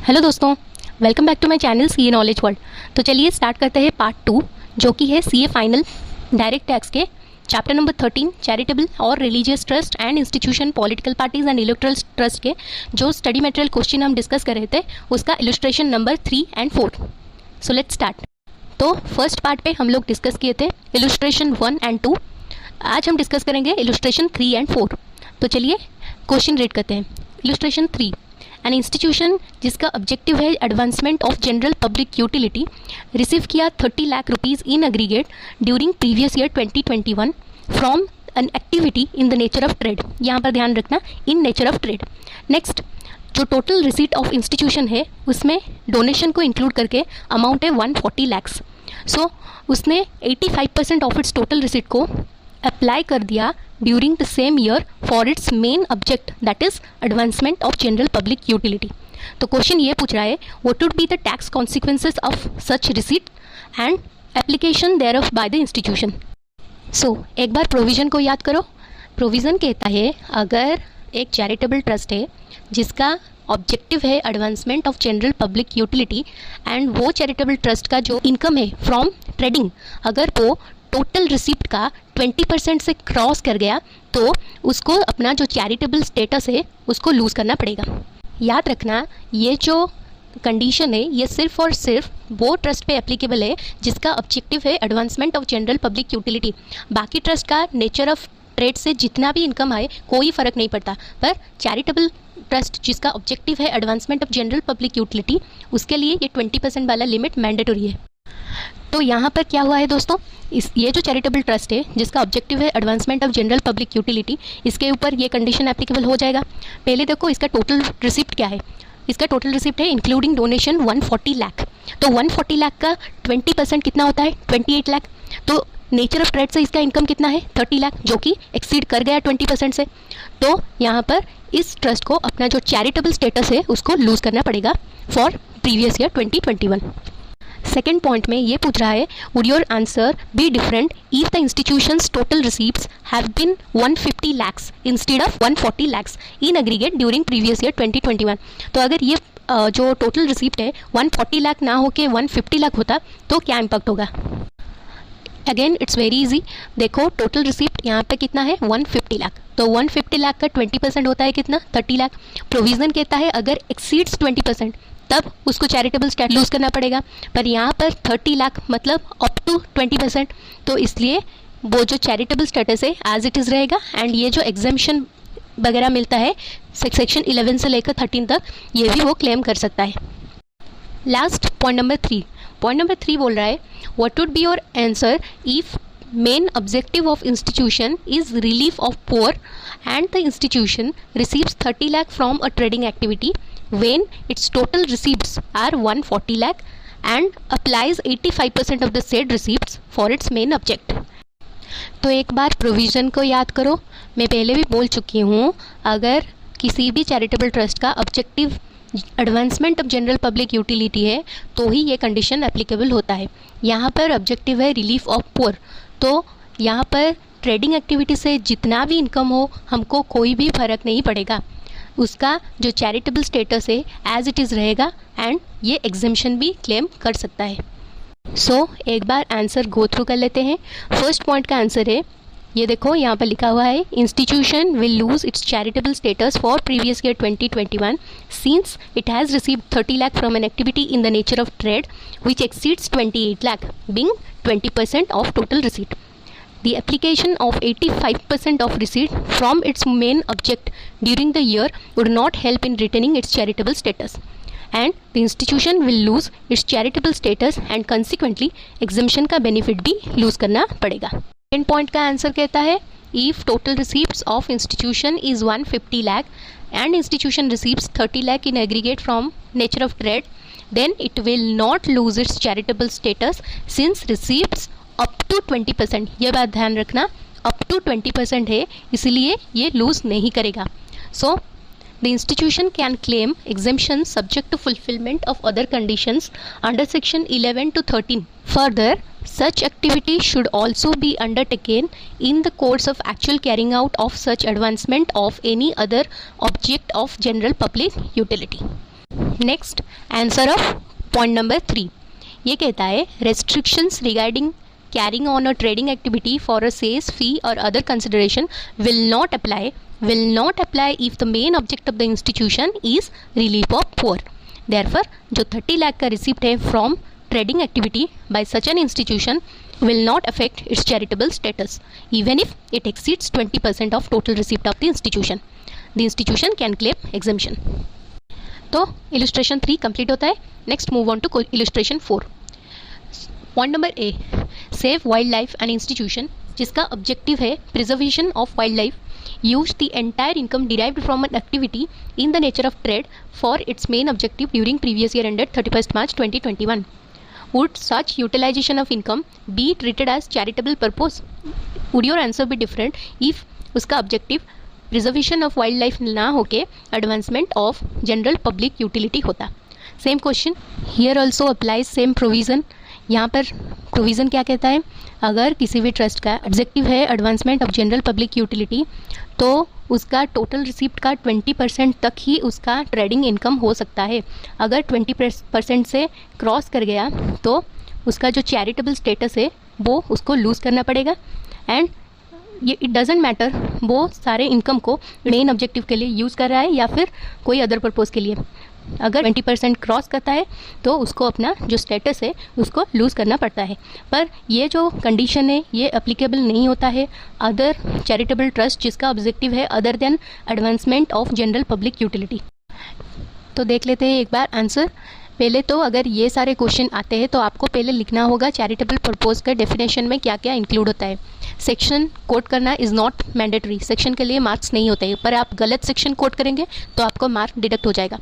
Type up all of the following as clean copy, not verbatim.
Hello दोस्तों, welcome back to my channel CA knowledge world. तो चलिए स्टार्ट करते हैं पार्ट 2, जो कि है सीए फाइनल डायरेक्ट टैक्स के चैप्टर नंबर 13 चैरिटेबल और religious trust and institution political parties and electoral trust के जो स्टडी मटेरियल क्वेश्चन हम डिस्कस कर रहे थे उसका illustration number 3 and 4। So let's start. तो फर्स्ट पार्ट पे हम लोग डिस्कस किए थे इलस्ट्रेशन 1 एंड 2। आज हम डिस्कस करेंगे इलस्ट्रेशन 3 एंड 4। तो चलिए क्वेश्चन रीड करते हैं। इलस्ट्रेशन 3, एन इंस्टीट्यूशन जिसका ऑब्जेक्टिव है advancement of general public utility receive किया 30 lakh rupees in aggregate during previous year 2021 from an activity in the nature of trade. यहाँ पर ध्यान रखना, in nature of trade. Next, जो टोटल रिसीट ऑफ इंस्टीट्यूशन है उसमें डोनेशन को इंक्लूड करके अमाउंट है 140 लैक्स। सो उसने 85% ऑफ इट्स टोटल रिसीट को अप्लाई कर दिया during the same year for its main object that is advancement of general public utility. तो क्वेश्चन ये पूछ रहा है what would be the tax consequences of such receipt and application thereof by the institution. So एक बार provision को याद करो। प्रोविज़न कहता है अगर एक चैरिटेबल ट्रस्ट है जिसका ऑब्जेक्टिव है advancement of general public utility and वो चैरिटेबल ट्रस्ट का जो इनकम है फ्रॉम ट्रेडिंग अगर वो टोटल रिसीप्ट का 20% से क्रॉस कर गया तो उसको अपना जो चैरिटेबल स्टेटस है उसको लूज़ करना पड़ेगा। याद रखना, ये जो कंडीशन है ये सिर्फ और सिर्फ वो ट्रस्ट पे एप्लीकेबल है जिसका ऑब्जेक्टिव है advancement of general public utility. बाकी ट्रस्ट का नेचर ऑफ ट्रेड से जितना भी इनकम आए कोई फ़र्क नहीं पड़ता, पर चैरिटेबल ट्रस्ट जिसका ऑब्जेक्टिव है advancement of general public utility उसके लिए ये 20% वाला लिमिट मैंडेटरी है। तो यहाँ पर क्या हुआ है दोस्तों, ये जो चैरिटेबल ट्रस्ट है जिसका ऑब्जेक्टिव है advancement of general public utility, इसके ऊपर ये कंडीशन एप्लीकेबल हो जाएगा। पहले देखो इसका टोटल रिसिप्ट क्या है। इसका टोटल रिसिप्ट है इंक्लूडिंग डोनेशन 140 लाख। तो 140 लाख का 20% कितना होता है 28 लाख। तो नेचर ऑफ ट्रेड से इसका इनकम कितना है 30 लाख, जो कि एक्सीड कर गया 20% से। तो यहाँ पर इस ट्रस्ट को अपना जो चैरिटेबल स्टेटस है उसको लूज़ करना पड़ेगा for previous year 2021। Second point में ये पूछ रहा है would your answer be different if the institutions total receipts have been 150 lakhs instead of 140 lakhs in aggregate during previous year 2021। तो अगर ये जो टोटल रिसीप्ट है 140 लाख ना होके 150 लाख होता तो क्या इम्पैक्ट होगा। Again it's very easy. देखो टोटल रिसीप्ट यहाँ पे कितना है 150 लाख, तो 150 लाख का 20% होता है कितना 30 लाख। प्रोविज़न कहता है अगर एक्सीड्स 20% तब उसको चैरिटेबल स्टेटस लूज़ करना पड़ेगा, पर यहाँ पर 30 लाख मतलब अप टू 20%। तो इसलिए वो जो चैरिटेबल स्टेटस है एज इट इज़ रहेगा एंड ये जो एग्जेम्पशन वगैरह मिलता है सेक्शन 11 से लेकर 13 तक ये भी वो क्लेम कर सकता है। Last point number 3। Point number 3 बोल रहा है what would be your answer if main objective of institution is relief of poor and the institution receives 30 lakh from a trading activity when its total receipts are 140 lakh and applies 85% of the said receipts for its main object। तो एक बार provision को याद करो। मैं पहले भी बोल चुकी हूँ अगर किसी भी चैरिटेबल ट्रस्ट का objective advancement of general public utility है तो ही ये कंडीशन एप्लीकेबल होता है। यहाँ पर ऑब्जेक्टिव है रिलीफ ऑफ पुअर, तो यहाँ पर ट्रेडिंग एक्टिविटी से जितना भी इनकम हो हमको कोई भी फ़र्क नहीं पड़ेगा, उसका जो चैरिटेबल स्टेटस है एज इट इज़ रहेगा एंड ये एग्जेम्पशन भी क्लेम कर सकता है। सो एक बार आंसर गो थ्रू कर लेते हैं। फर्स्ट पॉइंट का आंसर है ये देखो, यहाँ पर लिखा हुआ है institution will lose its charitable status for previous year 2021 since it has received 30 lakh from an activity in the nature of trade which exceeds 28 lakh being 20% of total receipt. The application of 85% of receipt from its main object during the year would not help in retaining its charitable status, and the institution will lose its charitable status and consequently exemption का benefit भी lose करना पड़ेगा। Second point का answer कहता है if total receipts of institution is 150 lakh and institution receives 30 lakh in aggregate from nature of trade then it will not lose its charitable status since receipts up to 20%। ये बात ध्यान रखना, up to 20% है इसलिए ये loose नहीं करेगा। So the institution can claim exemption subject to fulfillment of other conditions under section 11 to 13. Further, such activity should also be undertaken in the course of actual carrying out of such advancement of any other object of general public utility। Next answer of point number 3 ये कहता है restrictions regarding carrying on a trading activity for a sales fee or other consideration will not apply if the main object of the institution is relief of poor. Therefore जो 30 लाख का receipt है from trading activity by such an institution will not affect its charitable status even if it exceeds 20% of total receipt of the institution. The institution can claim exemption. तो illustration 3 complete होता है. Next move on to illustration 4. Point number A, save wild life and institution जिसका objective है preservation of wild life use the entire income derived from an activity in the nature of trade for its main objective during previous year ended 31 March 2021. Would such utilisation of income be treated as charitable purpose? Would your answer be different if उसका objective preservation of wild life ना होके advancement of general public utility होता? Same question here also applies same provision. यहाँ पर provision क्या कहता है, अगर किसी भी ट्रस्ट का ऑब्जेक्टिव है advancement of general public utility तो उसका टोटल रिसिप्ट का 20% तक ही उसका ट्रेडिंग इनकम हो सकता है. अगर 20% से क्रॉस कर गया तो उसका जो चैरिटेबल स्टेटस है वो उसको लूज़ करना पड़ेगा. एंड ये इट डजेंट मैटर वो सारे इनकम को मेन ऑब्जेक्टिव के लिए यूज़ कर रहा है या फिर कोई अदर पर्पज़ के लिए. अगर 20% क्रॉस करता है तो उसको अपना जो स्टेटस है उसको लूज़ करना पड़ता है. पर ये जो कंडीशन है ये एप्लीकेबल नहीं होता है अदर चैरिटेबल ट्रस्ट जिसका ऑब्जेक्टिव है other than advancement of general public utility. तो देख लेते हैं एक बार आंसर. पहले तो अगर ये सारे क्वेश्चन आते हैं तो आपको पहले लिखना होगा चैरिटेबल पर्पज़ का डेफिनेशन में क्या क्या इंक्लूड होता है. सेक्शन कोट करना इज़ नॉट मैंडेटरी, सेक्शन के लिए मार्क्स नहीं होते हैं, पर आप गलत सेक्शन कोट करेंगे तो आपको मार्क डिडक्ट हो जाएगा.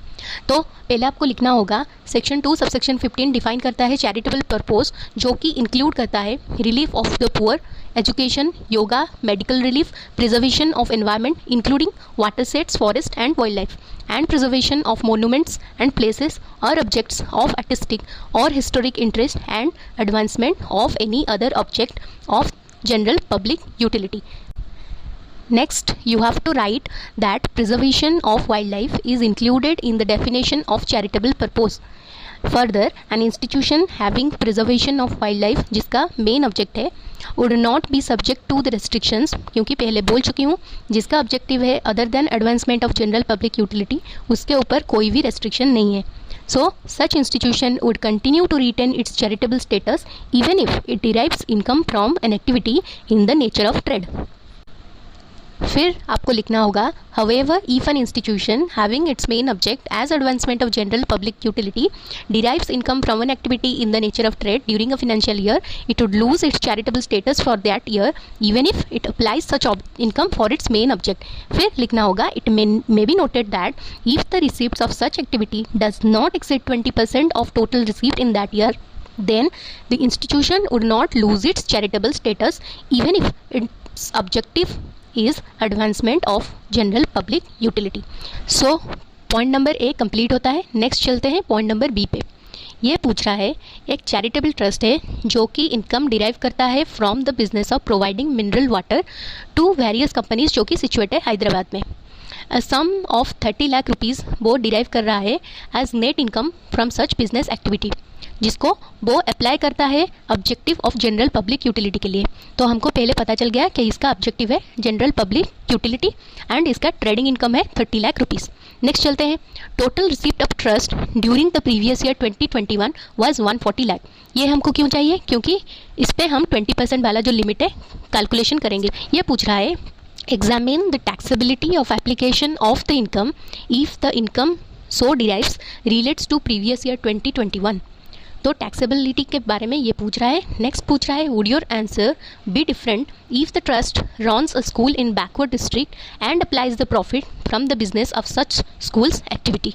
तो पहले आपको लिखना होगा सेक्शन 2 सबसेक्शन 15 डिफाइन करता है चैरिटेबल पर्पज़ जो कि इंक्लूड करता है relief of the poor, education, yoga, medical relief, preservation of environment including water sets, forest and wild life, and preservation of monuments and places or objects of artistic or historic interest and advancement of any other object of general public utility. Next, you have to write that preservation of wildlife is included in the definition of charitable purpose. Further, an institution having preservation of wildlife जिसका main object है would not be subject to the restrictions, क्योंकि पहले बोल चुकी हूँ जिसका objective है other than advancement of general public utility उसके ऊपर कोई भी रेस्ट्रिक्शन नहीं है. So such institution would continue to retain its charitable status even if it derives income from an activity in the nature of trade. फिर आपको लिखना होगा however if an institution having its main object as advancement of general public utility derives income from an activity in the nature of trade during a financial year it would lose its charitable status for that year even if it applies such income for its main object. फिर लिखना होगा it may be noted that if the receipts of such activity does not exceed 20% of total receipt in that year then the institution would not lose its charitable status even if its objective is advancement of general public utility. So point number A complete होता है. Next चलते हैं point number B पे. ये पूछ रहा है एक चैरिटेबल ट्रस्ट है जो कि इनकम डिराइव करता है from the business of providing mineral water to various companies जो कि सिचुएट है हैदराबाद में. सम ऑफ 30 लाख रुपीज़ वो डिराइव कर रहा है as net income from such business activity जिसको वो अप्लाई करता है objective of general public utility के लिए. तो हमको पहले पता चल गया कि इसका ऑब्जेक्टिव है जनरल पब्लिक यूटिलिटी एंड इसका ट्रेडिंग इनकम है 30 लाख रुपीज़. नेक्स्ट चलते हैं. Total receipt of trust during the previous year 2021 was 140 lakh. ये हमको क्यों चाहिए? क्योंकि इस पर हम 20% वाला जो लिमिट है कैलकुलेशन करेंगे. ये पूछ रहा है examine the taxability of application of the income if the income so derives relates to previous year 2021. तो टैक्सेबिलिटी के बारे में ये पूछ रहा है. नेक्स्ट पूछ रहा है would your answer be different if the trust runs a school in backward district and applies the profit from the business of such schools activity.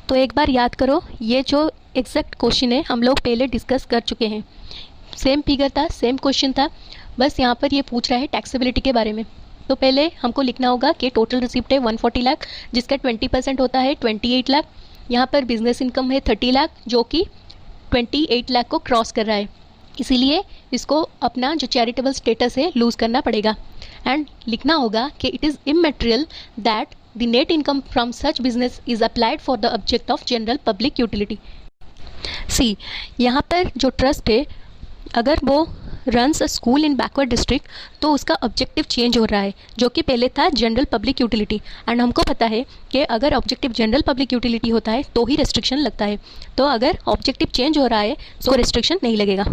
तो एक बार याद करो ये जो एग्जैक्ट क्वेश्चन है हम लोग पहले डिस्कस कर चुके हैं. सेम फिगर था, सेम क्वेश्चन था, बस यहाँ पर ये पूछ रहा है टैक्सेबिलिटी के बारे में. तो पहले हमको लिखना होगा कि टोटल रिसिप्ट है 140 लाख जिसका 20% होता है 28 लाख. यहाँ पर बिजनेस इनकम है 30 लाख जो कि 28 लाख को क्रॉस कर रहा है, इसीलिए इसको अपना जो चैरिटेबल स्टेटस है लूज़ करना पड़ेगा. एंड लिखना होगा कि it is immaterial that the net income from such business is applied for the object of general public utility. See, यहाँ पर जो ट्रस्ट है, अगर वो runs a school in backward district तो उसका ऑब्जेक्टिव चेंज हो रहा है, जो कि पहले था जनरल पब्लिक यूटिलिटी। एंड हमको पता है कि अगर ऑब्जेक्टिव जनरल पब्लिक यूटिलिटी होता है तो ही रेस्ट्रिक्शन लगता है। तो अगर ऑब्जेक्टिव चेंज हो रहा है तो रेस्ट्रिक्शन नहीं लगेगा।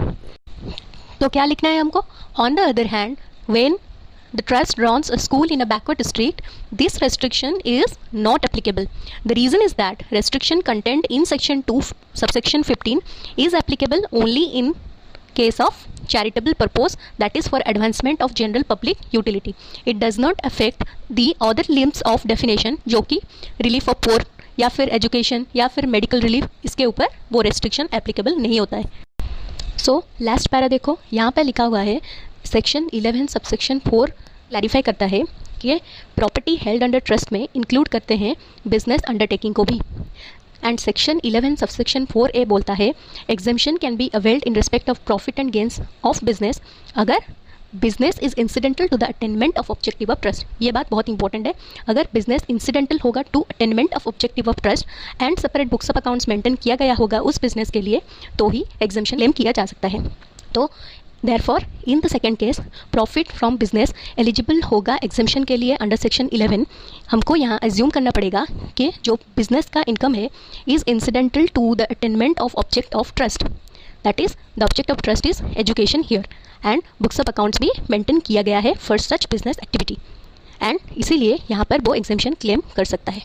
तो क्या लिखना है हमको? On the other hand, when the trust runs a school in a backward district, this restriction is not applicable. The reason is that restriction contained in section 2 subsection 15 is applicable only in case of charitable purpose, that is for advancement of general public utility. It does not affect the other limbs of definition, जो कि relief of poor या फिर education या फिर medical relief, इसके ऊपर वो restriction applicable नहीं होता है। सो लास्ट पैरा देखो, यहाँ पे लिखा हुआ है सेक्शन 11 सबसेक्शन 4 क्लैरिफाई करता है कि प्रॉपर्टी हेल्ड अंडर ट्रस्ट में इंक्लूड करते हैं बिजनेस अंडरटेकिंग को भी। एंड सेक्शन 11 सबसेक्शन 4A बोलता है exemption can be availed in respect of profit and gains of business अगर business is incidental to the attainment of objective of trust. ये बात बहुत इंपॉर्टेंट है, अगर बिजनेस इंसिडेंटल होगा to attainment of objective of trust and separate books of accounts maintain किया गया होगा उस बिजनेस के लिए, तो ही एग्जेम्पशन क्लेम किया जा सकता है। तो Therefore, in the second case, profit from business eligible होगा exemption के लिए अंडर सेक्शन 11। हमको यहाँ assume करना पड़ेगा कि जो business का income है is incidental to the attainment of object of trust, that is the object of trust is education here, and books of accounts भी maintain किया गया है for such business activity, and इसीलिए यहाँ पर वो exemption claim कर सकता है।